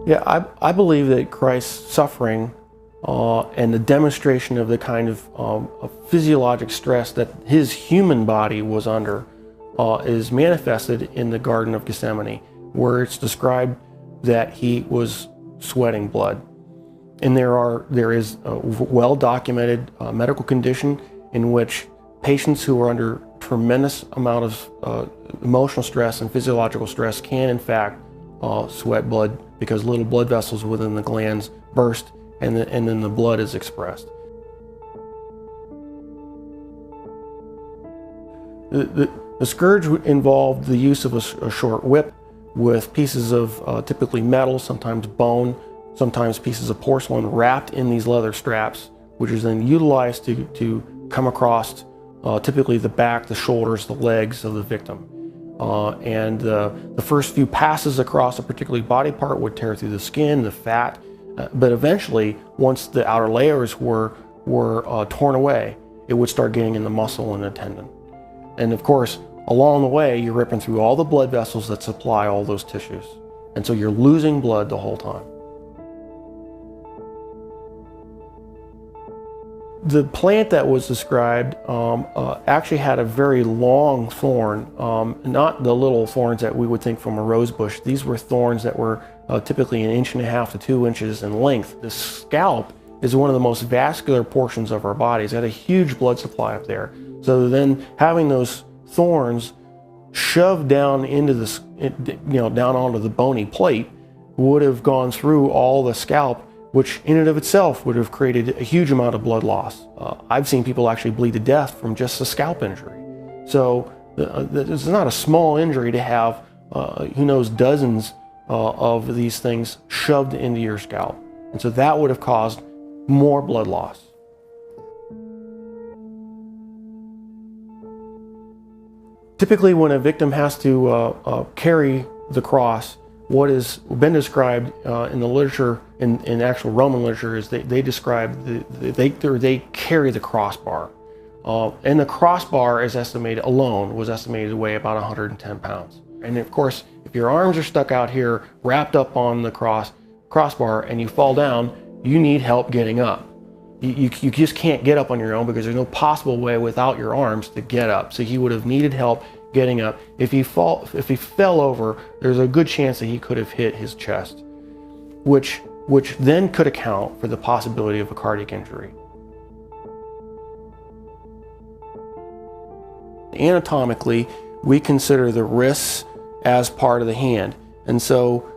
Yeah, I believe that Christ's suffering and the demonstration of the kind of physiologic stress that his human body was under is manifested in the Garden of Gethsemane, where it's described that he was sweating blood. And there is a well-documented medical condition in which patients who are under tremendous amount of emotional stress and physiological stress can in fact sweat blood, because little blood vessels within the glands burst and then the blood is expressed. The scourge involved the use of a short whip with pieces of typically metal, sometimes bone, sometimes pieces of porcelain wrapped in these leather straps, which is then utilized to come across typically the back, the shoulders, the legs of the victim. And the first few passes across a particular body part would tear through the skin, the fat, but eventually, once the outer layers were torn away, it would start getting in the muscle and the tendon. And of course, along the way, you're ripping through all the blood vessels that supply all those tissues. And so you're losing blood the whole time. The plant that was described actually had a very long thorn, not the little thorns that we would think from a rose bush. These were thorns that were typically 1.5 to 2 inches in length. The scalp is one of the most vascular portions of our bodies. It had a huge blood supply up there. So then having those thorns shoved down into the, down onto the bony plate would have gone through all the scalp, which in and of itself would have created a huge amount of blood loss. I've seen people actually bleed to death from just a scalp injury. So it's not a small injury to have, who knows, dozens of these things shoved into your scalp. And so that would have caused more blood loss. Typically, when a victim has to carry the cross, what has been described in the literature, in actual Roman literature, is they describe they carry the crossbar, and the crossbar is estimated alone was estimated to weigh about 110 pounds. And of course, if your arms are stuck out here, wrapped up on the crossbar, and you fall down, you need help getting up. You just can't get up on your own, because there's no possible way without your arms to get up. So he would have needed help getting up. If he fell over, there's a good chance that he could have hit his chest, which then could account for the possibility of a cardiac injury. Anatomically, we consider the wrists as part of the hand, and so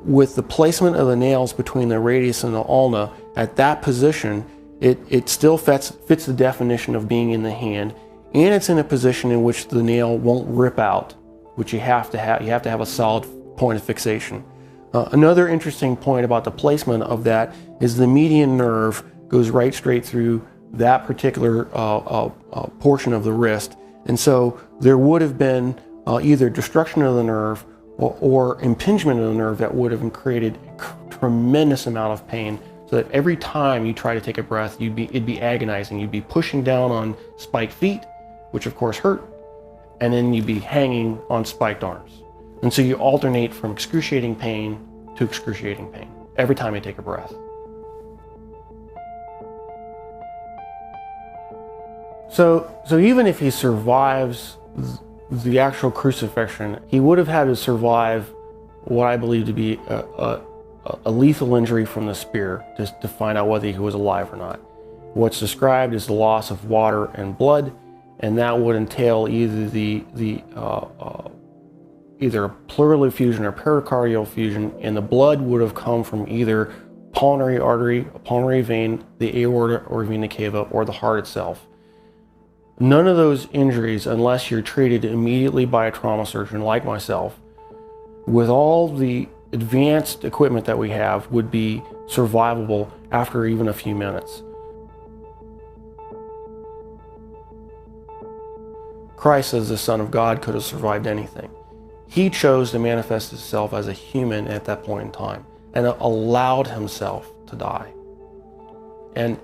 with the placement of the nails between the radius and the ulna at that position, it still fits the definition of being in the hand, and it's in a position in which the nail won't rip out, which you have to have a solid point of fixation. Another interesting point about the placement of that is the median nerve goes right straight through that particular portion of the wrist, and so there would have been either destruction of the nerve or impingement of the nerve that would have created a tremendous amount of pain, so that every time you try to take a breath, it'd be agonizing. You'd be pushing down on spiked feet, which of course hurt, and then you'd be hanging on spiked arms. And so you alternate from excruciating pain to excruciating pain every time you take a breath. So even if he survives the actual crucifixion, he would have had to survive what I believe to be a lethal injury from the spear to find out whether he was alive or not. What's described is the loss of water and blood, and that would entail either a pleural effusion or pericardial effusion, and the blood would have come from either pulmonary artery, a pulmonary vein, the aorta or vena cava, or the heart itself. None of those injuries, unless you're treated immediately by a trauma surgeon like myself, with all the advanced equipment that we have, would be survivable after even a few minutes. Christ, as the Son of God, could have survived anything. He chose to manifest himself as a human at that point in time and allowed himself to die. And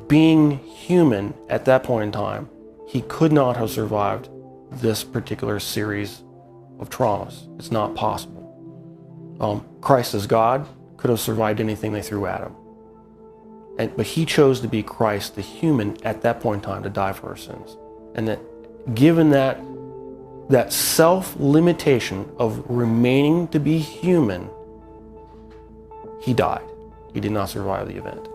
being human at that point in time, he could not have survived this particular series of traumas. It's not possible. Christ as God could have survived anything they threw at him. But he chose to be Christ, the human, at that point in time to die for our sins. And that given that self-limitation of remaining to be human, he died. He did not survive the event.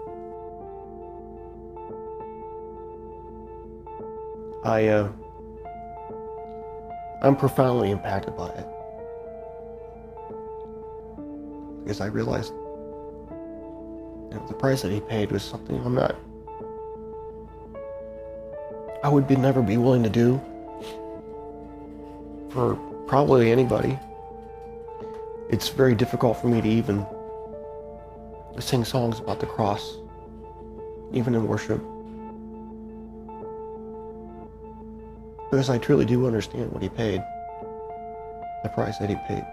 I'm profoundly impacted by it. Because I realized the price that he paid was something I would never be willing to do for probably anybody. It's very difficult for me to even sing songs about the cross, even in worship, because I truly do understand what he paid, the price that he paid.